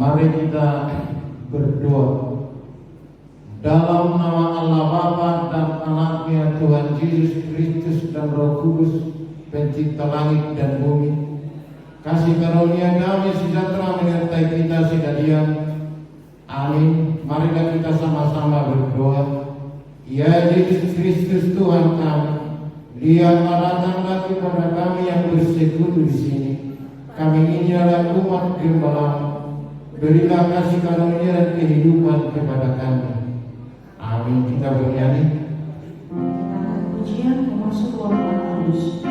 Mari kita berdoa. Dalam nama Allah Bapa dan Anaknya Tuhan Yesus Kristus dan Roh Kudus, Pencipta langit dan bumi, kasih karunia damai sejahtera menyertai kita sekalian. Amin. Marilah kita sama-sama berdoa. Ya Yesus Kristus Tuhan kami, lihatlah datanglah kepada kami yang bersekutu di sini. Kami ini adalah umat gembala-Mu. Berilah kasih karunia dan kehidupan kepada kami. Amin. Kita bernyanyi. Pujian memasuki ruang kudus.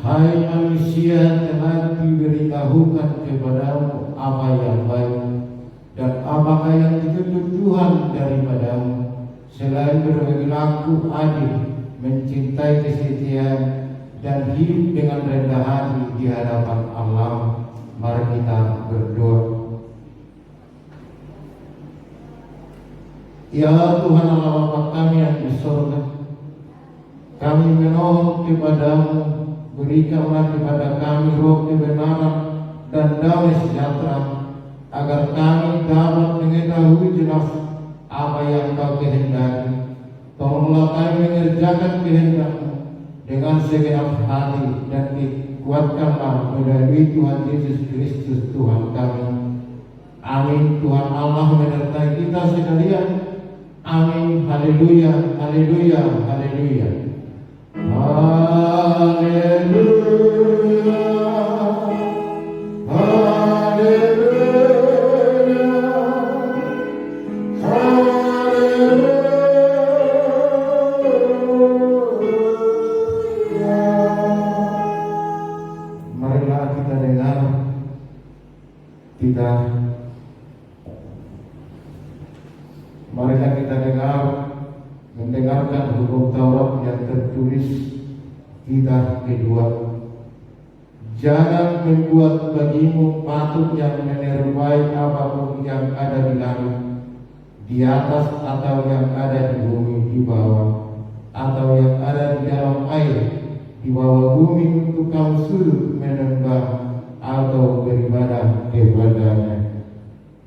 Hai manusia, telah diberitahukan kepadamu apa yang baik dan apakah yang dituntut Tuhan daripadamu, selain berperilaku adil, mencintai kesetiaan, dan hidup dengan rendah hati di hadapan Allah. Mari kita berdoa. Ya Tuhan Allah Bapa kami yang di surga, kami memohon kepadamu, berikanlah kepada kami roh kebenaran dan damai sejahtera, agar kami dapat mengetahui jelas apa yang Kau kehendaki. Tolonglah kami mengerjakan kehendak-Mu dengan segenap hati, dan dikuatkanlah melalui Tuhan Yesus Kristus Tuhan kami. Amin. Tuhan Allah menyertai kita sekalian. Amin. Haleluya, haleluya, haleluya. Haleluya, haleluya, haleluya. Marilah kita dengar, marilah kita dengar berdasarkan hukum Taurat yang tertulis. Titah kedua, jangan membuat bagimu patung yang menyerupai apapun yang ada di langit, di atas atau yang ada di bumi di bawah, atau yang ada di dalam air di bawah bumi untuk kamu sujud menyembah atau beribadah kepadanya.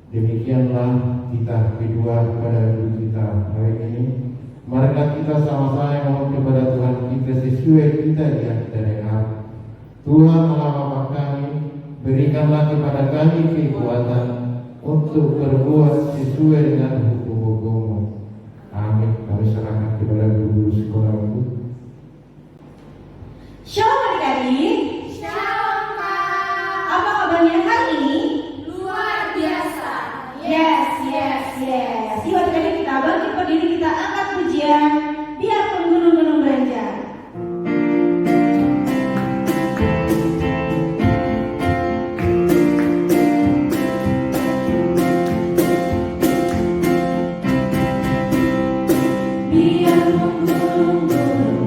Demikianlah titah kedua pada hidup kita hari ini. Marilah kita sama-sama mohon kepada Tuhan kita sesuai kita yang kita dengar. Tuhan Allah Bapa kami, berikanlah kepada kami kekuatan untuk berbuat sesuai dengan hukum-hukum-Mu. Amin. Kami serahkan kepada guru sekolah itu. Shalom adik-adik. Shalom Kak. Apa kabarnya hari ini? Luar biasa. Yes. Yuk adik-adik, kita bangkit berdiri, kita angkat pujian. Biarpun gunung-gunung beranjak. Biarpun gunung-gunung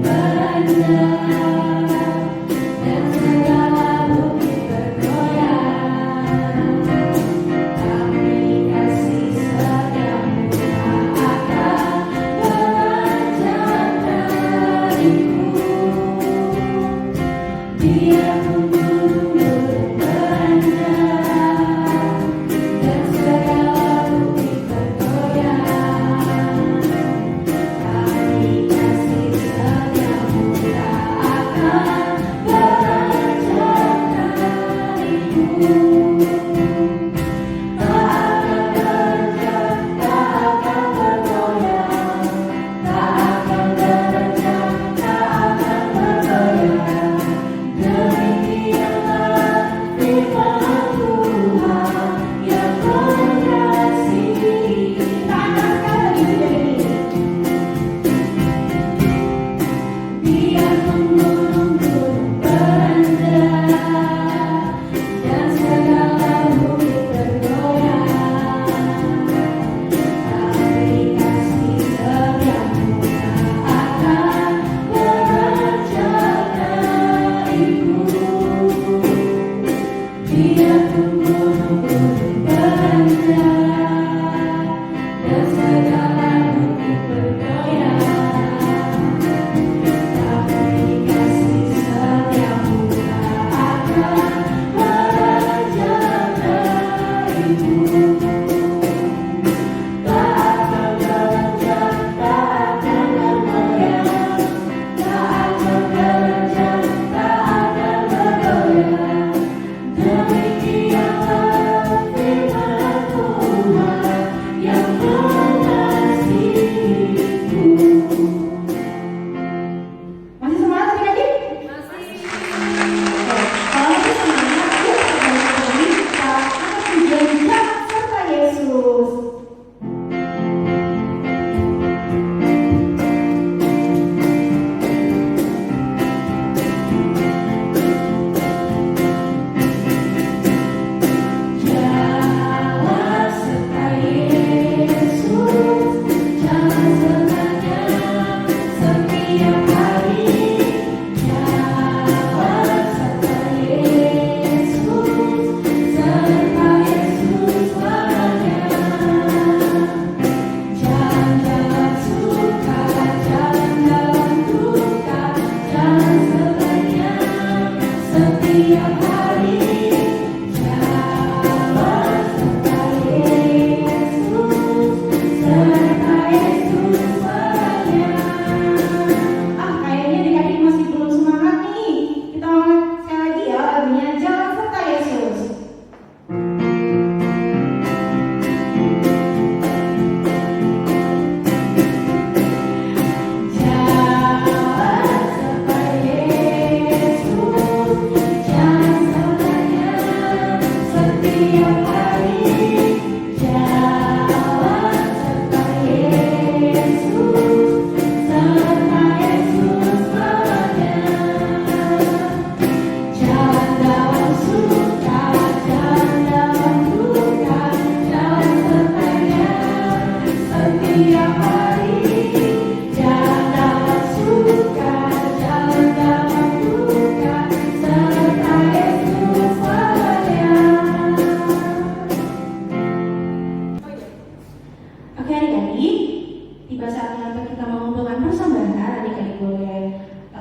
saatnya untuk kita mengumpulkan persembahan. Adik-adik boleh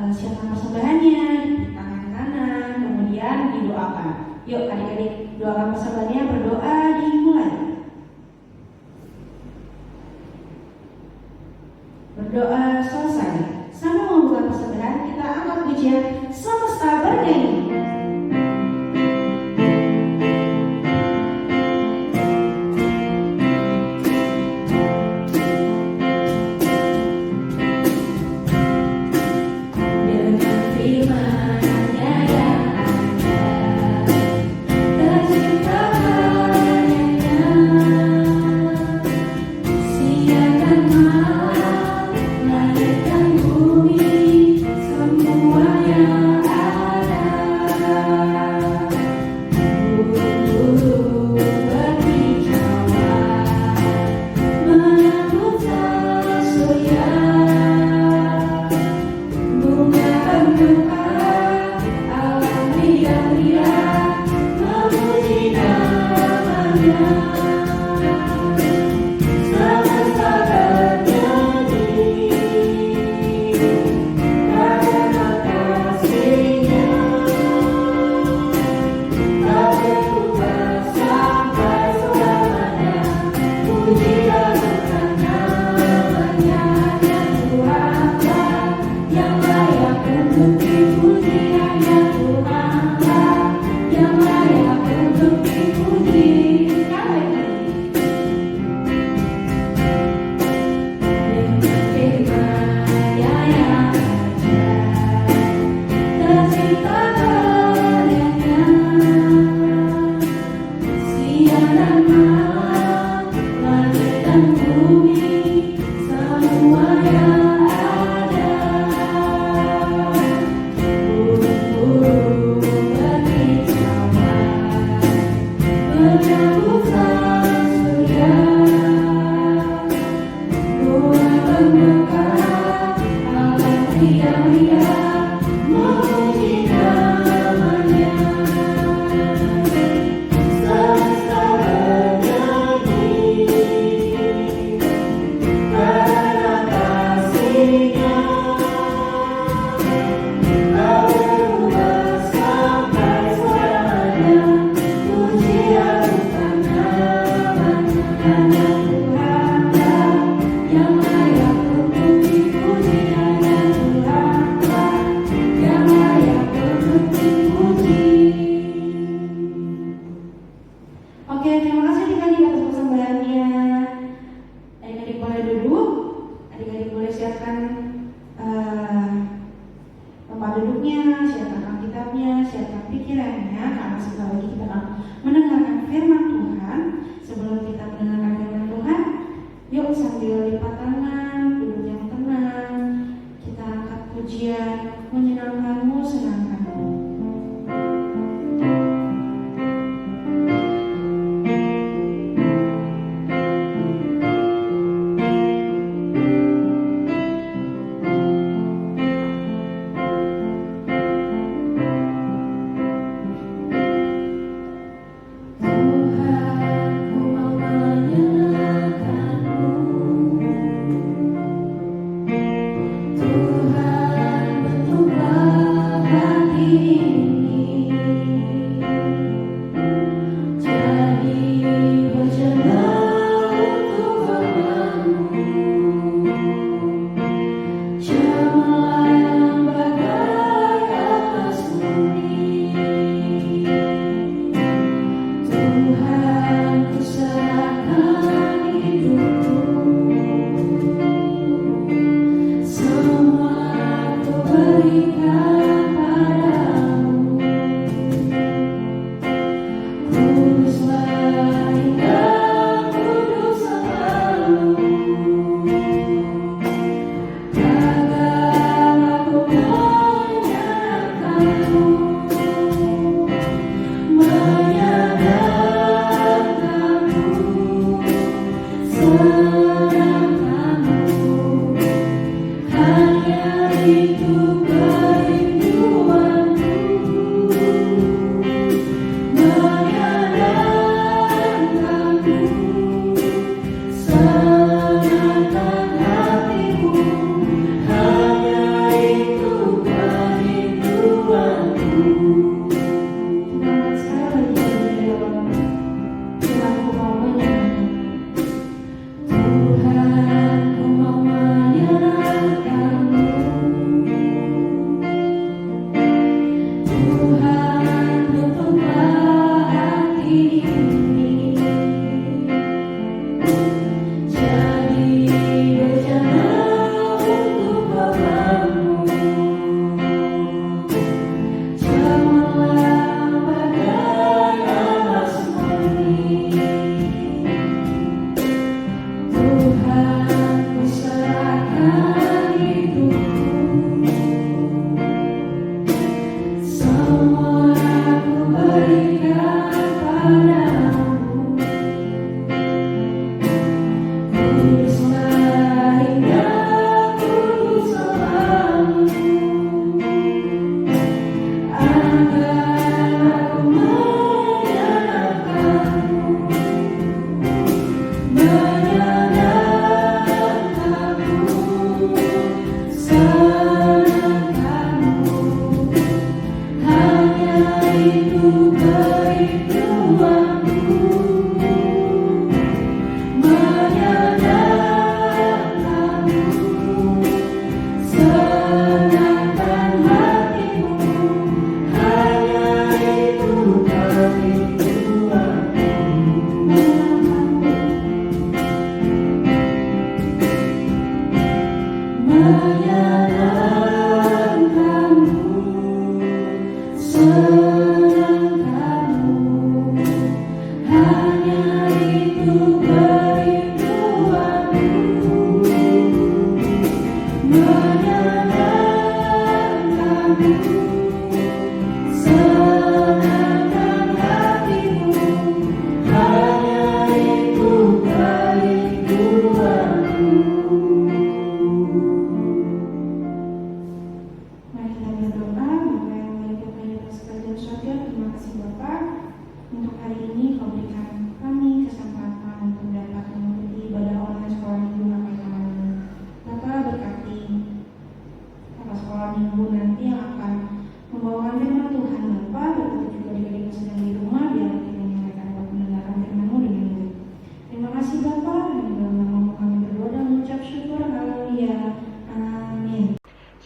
siapkan persembahannya di tangan kanan, kemudian didoakan. Yuk adik-adik doakan persembahannya, berdoa dimulai. Berdoa selesai. Sambil mengumpulkan persembahan, kita angkat pujian semesta bernyanyi. Siapkan malam lahir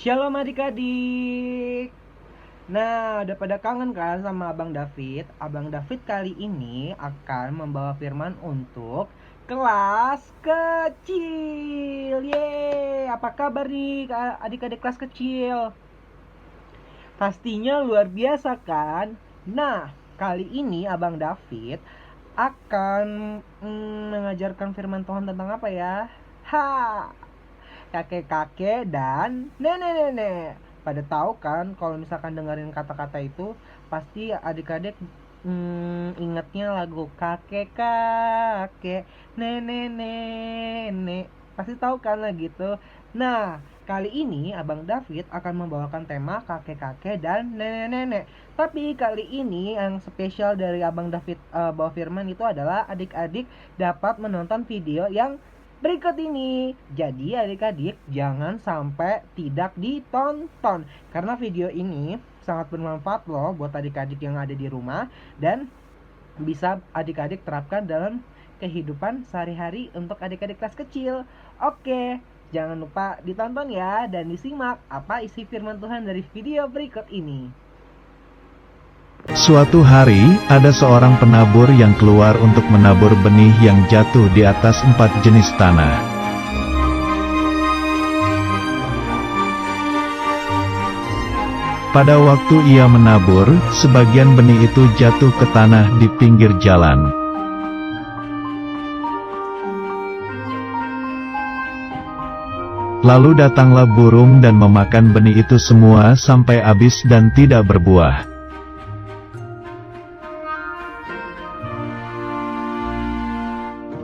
Shalom adik-adik. Nah, udah pada kangen kan sama Abang David? Abang David kali ini akan membawa firman untuk kelas kecil. Yeay, apa kabar nih adik-adik kelas kecil? Pastinya luar biasa kan? Nah, kali ini Abang David akan mengajarkan firman Tuhan tentang apa ya? Kakek-kakek dan nenek-nenek. Pada tahu kan kalau misalkan dengerin kata-kata itu pasti adik-adik ingatnya lagu kakek-kakek, nenek-nenek. Pasti tahu kan lah gitu. Nah, kali ini Abang David akan membawakan tema kakek-kakek dan nenek-nenek. Tapi kali ini yang spesial dari Abang David bawa firman itu adalah adik-adik dapat menonton video yang berikut ini. Jadi adik-adik jangan sampai tidak ditonton, karena video ini sangat bermanfaat loh buat adik-adik yang ada di rumah dan bisa adik-adik terapkan dalam kehidupan sehari-hari untuk adik-adik kelas kecil. Oke, jangan lupa ditonton ya dan disimak apa isi firman Tuhan dari video berikut ini. Suatu hari, ada seorang penabur yang keluar untuk menabur benih yang jatuh di atas 4 jenis tanah. Pada waktu ia menabur, sebagian benih itu jatuh ke tanah di pinggir jalan. Lalu datanglah burung dan memakan benih itu semua sampai habis dan tidak berbuah.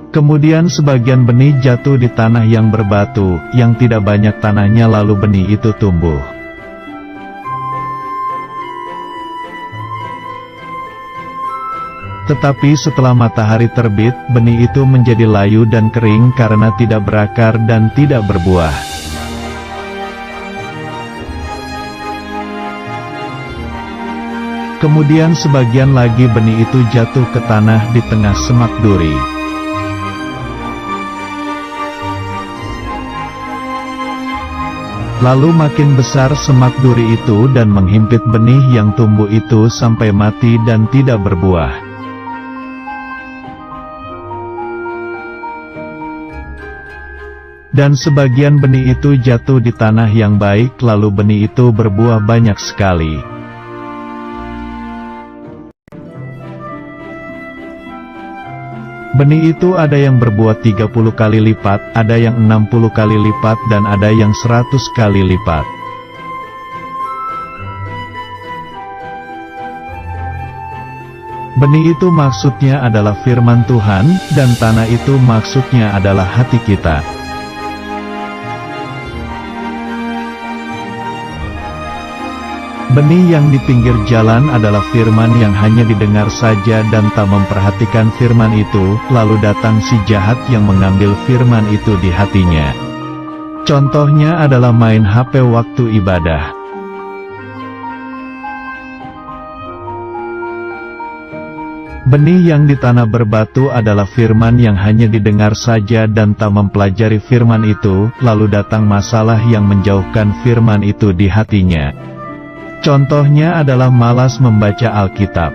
Kemudian sebagian benih jatuh di tanah yang berbatu, yang tidak banyak tanahnya, lalu benih itu tumbuh. Tetapi setelah matahari terbit, benih itu menjadi layu dan kering karena tidak berakar dan tidak berbuah. Kemudian sebagian lagi benih itu jatuh ke tanah di tengah semak duri. Lalu makin besar semak duri itu dan menghimpit benih yang tumbuh itu sampai mati dan tidak berbuah. Dan sebagian benih itu jatuh di tanah yang baik, lalu benih itu berbuah banyak sekali. Benih itu ada yang berbuah 30 kali lipat, ada yang 60 kali lipat, dan ada yang 100 kali lipat. Benih itu maksudnya adalah firman Tuhan, dan tanah itu maksudnya adalah hati kita. Benih yang di pinggir jalan adalah firman yang hanya didengar saja dan tak memperhatikan firman itu, lalu datang si jahat yang mengambil firman itu di hatinya. Contohnya adalah main HP waktu ibadah. Benih yang di tanah berbatu adalah firman yang hanya didengar saja dan tak mempelajari firman itu, lalu datang masalah yang menjauhkan firman itu di hatinya. Contohnya adalah malas membaca Alkitab.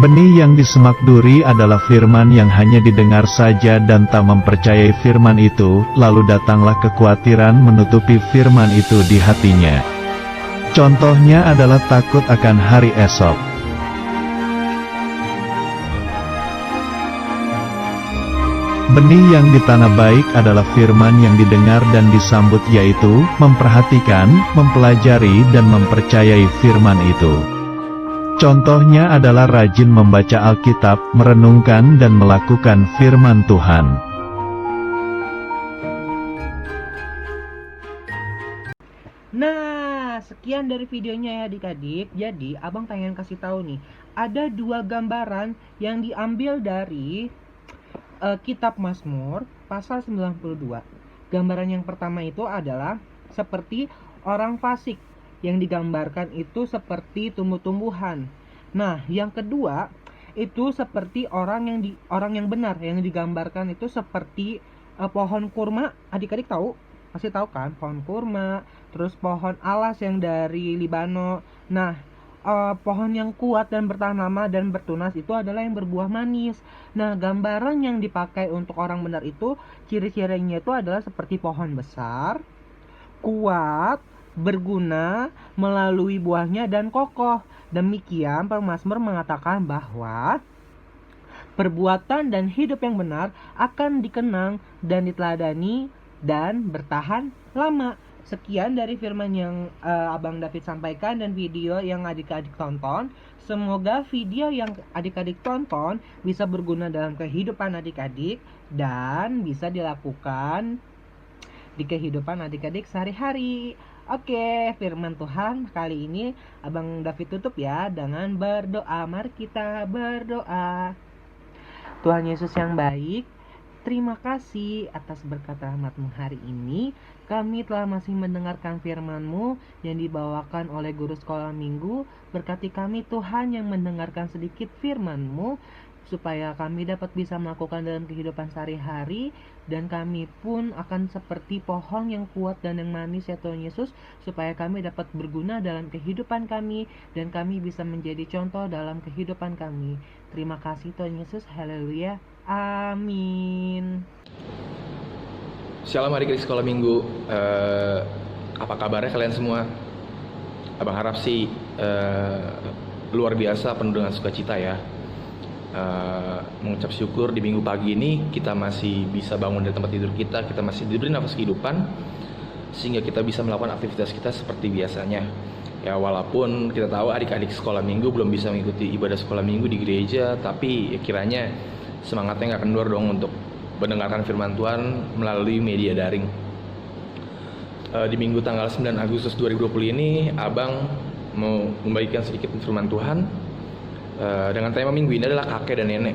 Benih yang di semak duri adalah firman yang hanya didengar saja dan tak mempercayai firman itu, lalu datanglah kekhawatiran menutupi firman itu di hatinya. Contohnya adalah takut akan hari esok. Benih yang di tanah baik adalah firman yang didengar dan disambut, yaitu memperhatikan, mempelajari dan mempercayai firman itu. Contohnya adalah rajin membaca Alkitab, merenungkan dan melakukan firman Tuhan. Nah, sekian dari videonya ya adik-adik. Jadi, abang pengen kasih tahu nih, ada 2 gambaran yang diambil dari Kitab Mazmur pasal 92. Gambaran yang pertama itu adalah seperti orang fasik, yang digambarkan itu seperti tumbuh-tumbuhan. Nah, yang kedua itu seperti orang yang benar, yang digambarkan itu seperti pohon kurma, adik-adik tahu? Pasti tahu kan, pohon kurma, terus pohon alas yang dari Libanon. Nah, pohon yang kuat dan bertahan lama dan bertunas itu adalah yang berbuah manis. Nah, gambaran yang dipakai untuk orang benar itu, ciri-cirinya itu adalah seperti pohon besar, kuat, berguna, melalui buahnya dan kokoh. Demikian pemazmur mengatakan bahwa perbuatan dan hidup yang benar akan dikenang dan diteladani dan bertahan lama. Sekian dari firman yang Abang David sampaikan dan video yang adik-adik tonton. Semoga video yang adik-adik tonton bisa berguna dalam kehidupan adik-adik dan bisa dilakukan di kehidupan adik-adik sehari-hari. Oke, firman Tuhan kali ini Abang David tutup ya dengan berdoa. Mari kita berdoa. Tuhan Yesus yang baik, terima kasih atas berkat rahmat-Mu hari ini. Kami telah masih mendengarkan firman-Mu yang dibawakan oleh guru sekolah minggu. Berkati kami Tuhan yang mendengarkan sedikit firman-Mu, supaya kami dapat bisa melakukan dalam kehidupan sehari-hari. Dan kami pun akan seperti pohon yang kuat dan yang manis ya Tuhan Yesus, supaya kami dapat berguna dalam kehidupan kami dan kami bisa menjadi contoh dalam kehidupan kami. Terima kasih Tuhan Yesus, haleluya, amin. Shalom adik-adik sekolah minggu, apa kabarnya kalian semua? Abang harap sih luar biasa, penuh dengan sukacita ya. Mengucap syukur di minggu pagi ini kita masih bisa bangun dari tempat tidur kita masih diberi nafas kehidupan sehingga kita bisa melakukan aktivitas kita seperti biasanya. Ya walaupun kita tahu adik-adik sekolah minggu belum bisa mengikuti ibadah sekolah minggu di gereja, tapi ya kiranya semangatnya nggak kendor dong untuk mendengarkan firman Tuhan melalui media daring. Di minggu tanggal 9 Agustus 2020 ini Abang mau membagikan sedikit firman Tuhan dengan tema minggu ini adalah kakek dan nenek.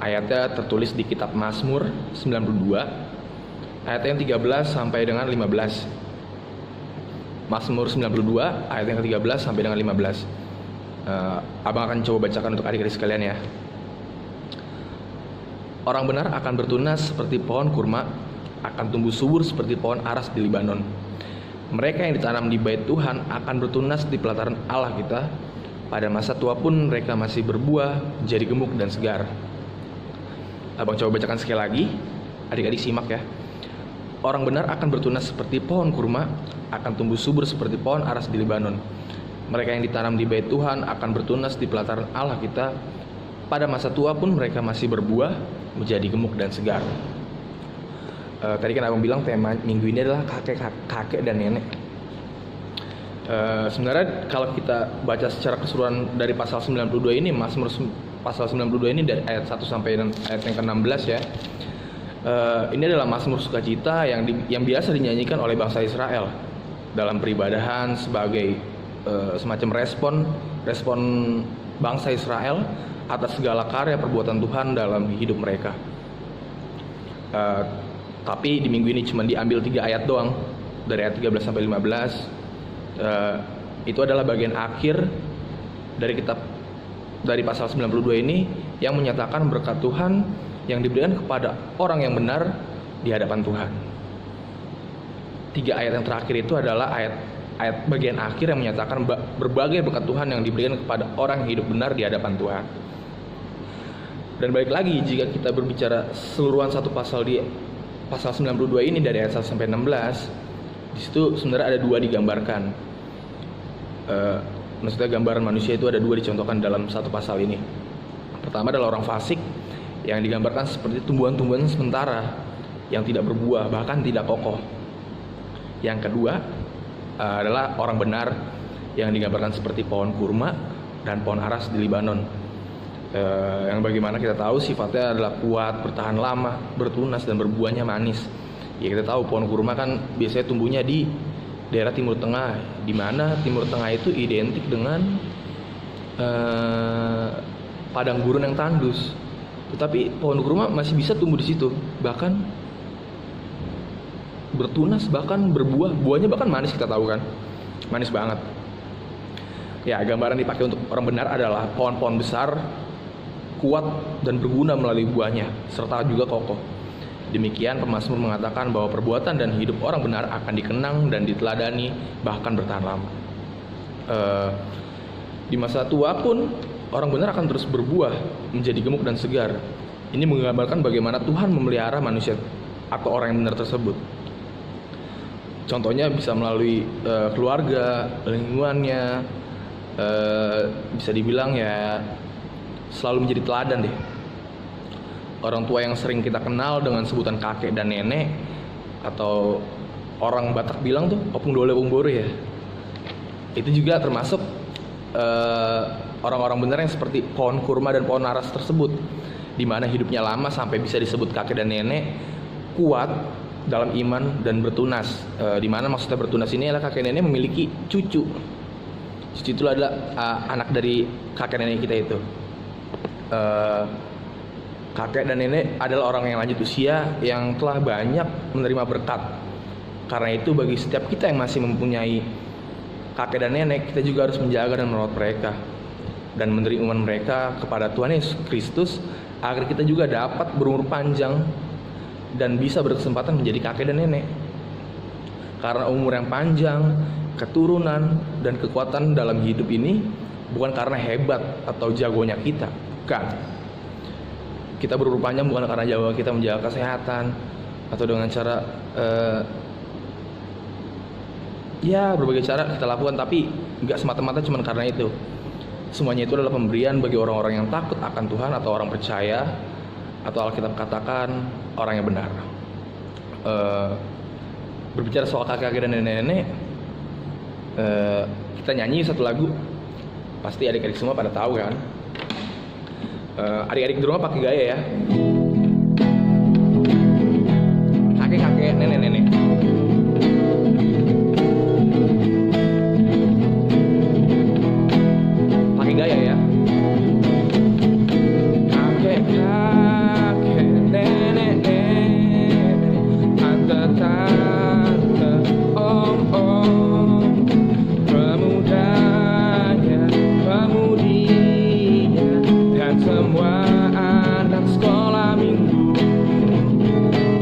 Ayatnya tertulis di kitab Mazmur 92 ayat yang 13 sampai dengan 15. Mazmur 92 ayat yang ke-13 sampai dengan 15. Abang akan coba bacakan untuk adik-adik sekalian ya. Orang benar akan bertunas seperti pohon kurma, akan tumbuh subur seperti pohon aras di Libanon. Mereka yang ditanam di bait Tuhan akan bertunas di pelataran Allah kita. Pada masa tua pun mereka masih berbuah, jadi gemuk dan segar. Abang coba bacakan sekali lagi, adik-adik simak ya. Orang benar akan bertunas seperti pohon kurma, akan tumbuh subur seperti pohon aras di Libanon. Mereka yang ditanam di bait Tuhan akan bertunas di pelataran Allah kita. Pada masa tua pun mereka masih berbuah, menjadi gemuk dan segar. Tadi kan abang bilang tema minggu ini adalah kakek dan nenek. Sebenarnya kalau kita baca secara keseluruhan dari pasal 92 ini, Mazmur pasal 92 ini dari ayat 1 sampai ayat yang ke-16 ya. Ini adalah Mazmur sukacita yang biasa dinyanyikan oleh bangsa Israel dalam peribadahan sebagai semacam respon bangsa Israel atas segala karya perbuatan Tuhan dalam hidup mereka. Tapi di minggu ini cuma diambil 3 ayat doang, dari ayat 13 sampai 15. Itu adalah bagian akhir dari pasal 92 ini yang menyatakan berkat Tuhan yang diberikan kepada orang yang benar di hadapan Tuhan. 3 ayat yang terakhir itu adalah ayat bagian akhir yang menyatakan berbagai berkat Tuhan yang diberikan kepada orang yang hidup benar di hadapan Tuhan. Dan balik lagi, jika kita berbicara seluruhan satu pasal di pasal 92 ini dari ayat 1 sampai 16, di situ sebenarnya ada 2 digambarkan. Maksudnya gambaran manusia itu ada 2 dicontohkan dalam satu pasal ini. Pertama adalah orang fasik yang digambarkan seperti tumbuhan-tumbuhan sementara yang tidak berbuah, bahkan tidak kokoh. Yang kedua adalah orang benar yang digambarkan seperti pohon kurma dan pohon aras di Libanon. Yang bagaimana kita tahu sifatnya adalah kuat, bertahan lama, bertunas dan berbuahnya manis. Ya kita tahu pohon kurma kan biasanya tumbuhnya di daerah Timur Tengah, di mana Timur Tengah itu identik dengan padang gurun yang tandus. Tetapi pohon kurma masih bisa tumbuh di situ, bahkan bertunas, bahkan berbuah, buahnya bahkan manis, kita tahu kan, manis banget. Ya, gambaran dipakai untuk orang benar adalah pohon-pohon besar, kuat dan berguna melalui buahnya, serta juga kokoh. Demikian pemazmur mengatakan bahwa perbuatan dan hidup orang benar akan dikenang dan diteladani, bahkan bertahan lama. Di masa tua pun orang benar akan terus berbuah, menjadi gemuk dan segar. Ini menggambarkan bagaimana Tuhan memelihara manusia atau orang yang benar tersebut. Contohnya bisa melalui keluarga, lingkungannya, bisa dibilang ya selalu menjadi teladan deh. Orang tua yang sering kita kenal dengan sebutan kakek dan nenek, atau orang Batak bilang tuh opung dole opung bore ya. Itu juga termasuk orang-orang benar yang seperti pohon kurma dan pohon aras tersebut, di mana hidupnya lama sampai bisa disebut kakek dan nenek, kuat dalam iman dan bertunas. Di mana maksudnya bertunas ini adalah kakek nenek memiliki cucu. Cucu itu adalah anak dari kakek nenek kita itu. Kakek dan nenek adalah orang yang lanjut usia yang telah banyak menerima berkat. Karena itu bagi setiap kita yang masih mempunyai kakek dan nenek, kita juga harus menjaga dan merawat mereka dan memberi iman mereka kepada Tuhan Yesus Kristus, agar kita juga dapat berumur panjang dan bisa berkesempatan menjadi kakek dan nenek. Karena umur yang panjang, keturunan, dan kekuatan dalam hidup ini bukan karena hebat atau jagonya kita, bukan. Kita berumur panjang bukan karena jago kita menjaga kesehatan atau dengan cara berbagai cara kita lakukan, tapi nggak semata-mata cuma karena itu. Semuanya itu adalah pemberian bagi orang-orang yang takut akan Tuhan atau orang percaya, atau Alkitab katakan orang yang benar. Berbicara soal kakek-kakek dan nenek-nenek, kita nyanyi satu lagu, pasti adik-adik semua pada tahu kan. Adik-adik di rumah pakai gaya ya. Kakek-kakek, nenek-nenek. Pakai gaya ya. Kakek-kakek, nenek-nenek, tante-tante, om-om, pemudanya, pemudinya, dan semua anak sekolah minggu.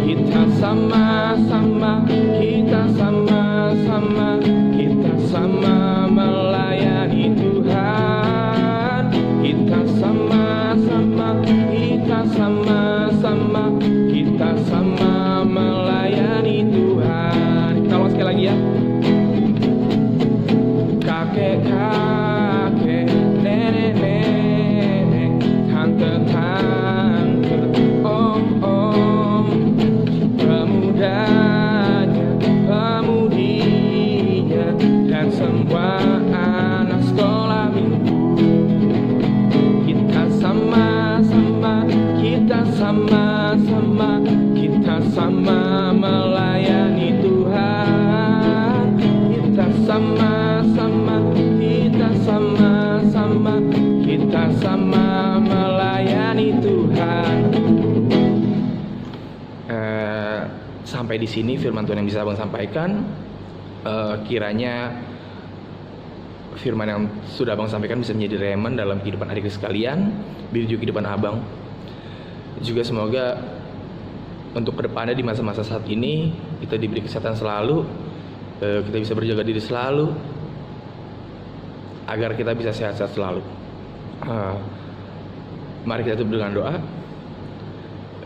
Kita sama-sama, kita sama-sama, kita sama melayani Tuhan. Kita sama-sama, kita sama-sama, kita sama melayani Tuhan. Kita ulang sekali lagi ya. Kakek-kakek, nenek-nenek, tante-tante, om-om, pemudanya, pemudinya, dan semua anak sekolah minggu. Kita sama-sama, kita sama-sama, kita sama melayani Tuhan. Kita sama-sama, kita sama-sama, kita sama melayani Tuhan. Sampai di sini firman Tuhan yang bisa Abang sampaikan. Kiranya firman yang sudah Abang sampaikan bisa menjadi rema dalam kehidupan adik sekalian, juga kehidupan Abang. Juga semoga untuk kedepannya di masa-masa saat ini kita diberi kesehatan selalu, kita bisa berjaga diri selalu, agar kita bisa sehat-sehat selalu. Mari kita tutup dengan doa.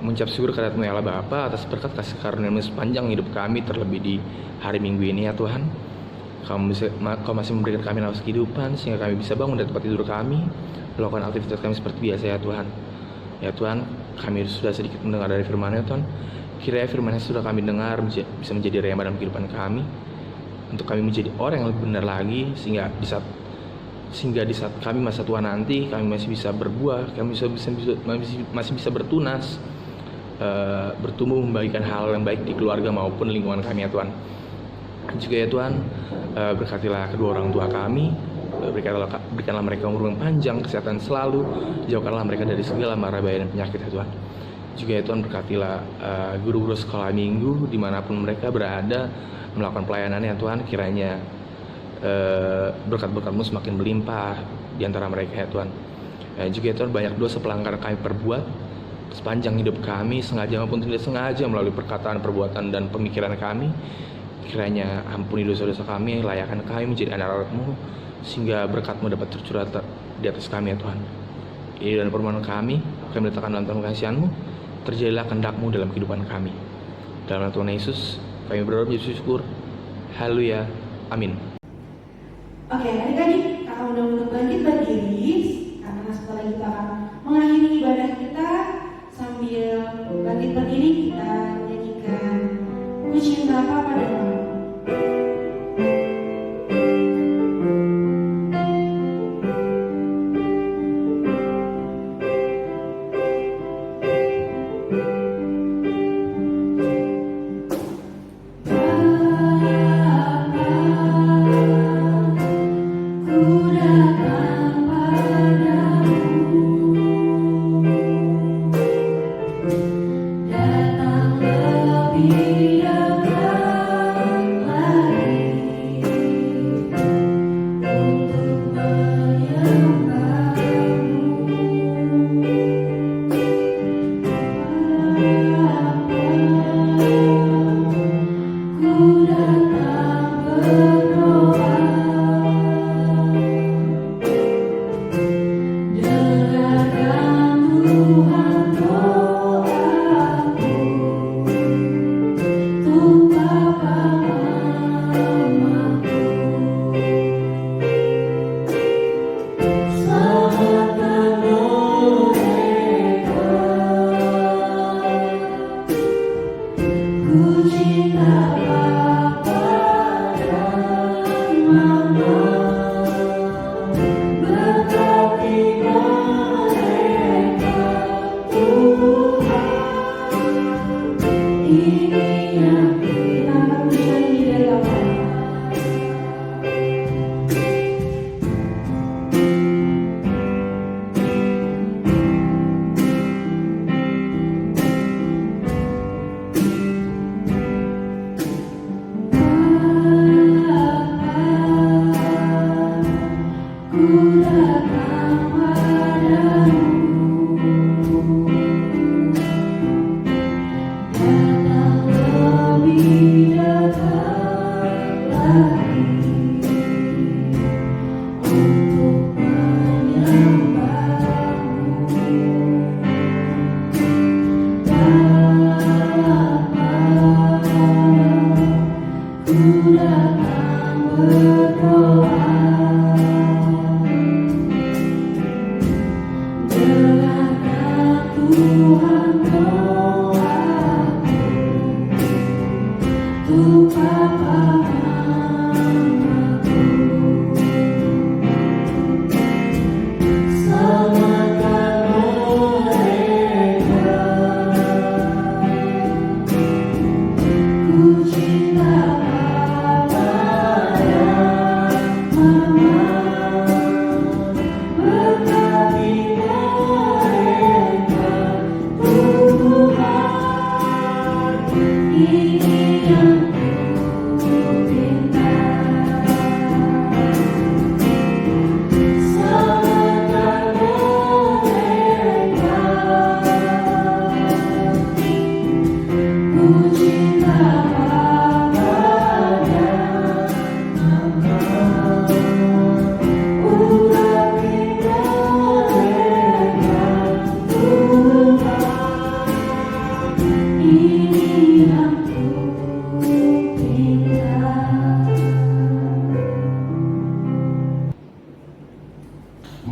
Mengucap syukur kepada Allah Bapa atas berkat kasih karunia-Mu sepanjang hidup kami, terlebih di hari Minggu ini ya Tuhan. Kau masih memberikan kami nafas kehidupan sehingga kami bisa bangun dari tempat tidur kami, melakukan aktivitas kami seperti biasa ya Tuhan. Ya Tuhan, kami sudah sedikit mendengar dari firman-Nya Tuhan. Kiranya firman-Nya sudah kami dengar bisa menjadi rema dalam kehidupan kami, untuk kami menjadi orang yang lebih benar lagi, sehingga di saat kami masa tua nanti kami masih bisa berbuah, kami masih bisa bertunas, bertumbuh membagikan hal yang baik di keluarga maupun lingkungan kami ya Tuhan. Juga ya Tuhan, berkatilah kedua orang tua kami, berikanlah mereka umur yang panjang, kesehatan selalu, jauhkanlah mereka dari segala mara bahaya dan penyakit ya Tuhan. Juga ya Tuhan, berkatilah guru-guru sekolah minggu dimanapun mereka berada melakukan pelayanan ya Tuhan. Kiranya berkat-berkat-Mu semakin berlimpah di antara mereka ya Tuhan. Juga ya Tuhan, banyak dosa pelanggaran kami perbuat sepanjang hidup kami, sengaja maupun tidak sengaja, melalui perkataan, perbuatan, dan pemikiran kami. Kiranya ampuni dosa-dosa kami, layakkan kami menjadi anak-anak-Mu, sehingga berkat-Mu dapat tercurah di atas kami ya Tuhan. Ini dan permohonan kami letakkan dalam tangan kasihan-Mu, terjadilah kehendak-Mu dalam kehidupan kami. Dalam nama Tuhan Yesus, kami berdoa menjadi syukur. Haleluya. Amin. Oke, adik-adik, kakak undang untuk bangkit berdiri karena setelah kita akan mengakhiri ibadah kita. Sambil bangkit berdiri, kita nyanyikan Ku Cinta Padamu.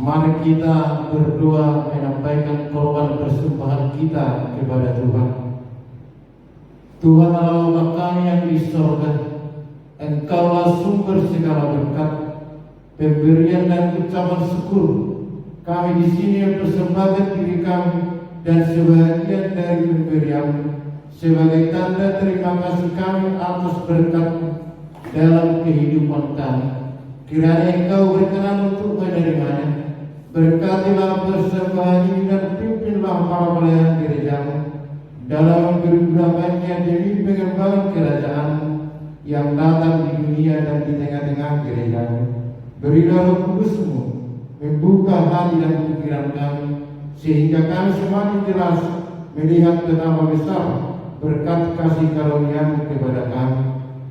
Mari kita berdoa menyampaikan korban persembahan kita kepada Tuhan. Tuhan Allah Bapa kami yang di sorga, Engkaulah sumber segala berkat, pemberian dan ucapan syukur. Kami di sini persembahkan diri kami dan sebagian dari pemberian sebagai tanda terima kasih kami atas berkat dalam kehidupan kami. Kiranya Engkau berkenan untuk menerimanya. Berkatilah persembahan ini dan pimpinlah para pelayan gereja-Mu dalam kehidupannya demi pengembangan kerajaan yang datang di dunia dan di tengah-tengah gereja-Mu. Berilah Roh Kudus-Mu membuka hati dan pikiran kami, sehingga kami semakin jelas melihat betapa besar berkat kasih karunia-Mu kepada kami.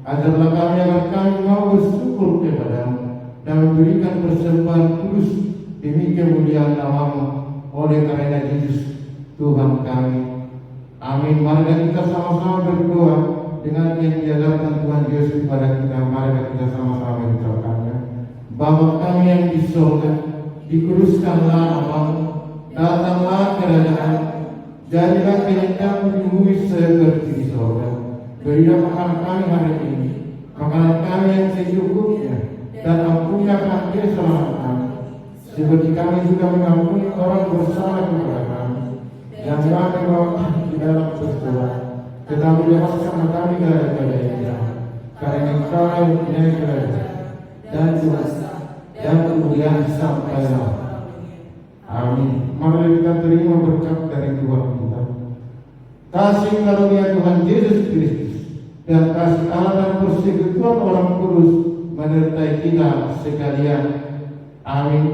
Ajarlah kami agar kami mau bersyukur kepadamu dan memberikan persembahan kudus demi kemuliaan nama-Mu oleh karena Yesus Tuhan kami. Amin. Mari kita sama-sama berdoa dengan yang diajarkan Tuhan Yesus kepada kita. Mari kita sama-sama mengucapkannya. Bapa kami yang di surga, dikuduskanlah nama-Mu, datanglah kerajaan, jadilah kehendak-Mu di bumi seperti di surga. Berilah makan kami hari ini, makanan kami yang secukupnya, dan ampunilah kesalahan kami, seperti kami juga mengampuni orang bersalah kepada kami. Jangan bawa di dalam percobaan, tetapi lepaskan kami daripada yang jahat. Karena Engkau yang mempunyai kerajaan dan kuasa dan kemuliaan sampai lamanya. Amin. Mari kita terima berkat dari Tuhan kita. Kasih karunia Tuhan Yesus Kristus dan kasih Allah dan persekutuan Orang Kudus menyertai kita sekalian. Amin.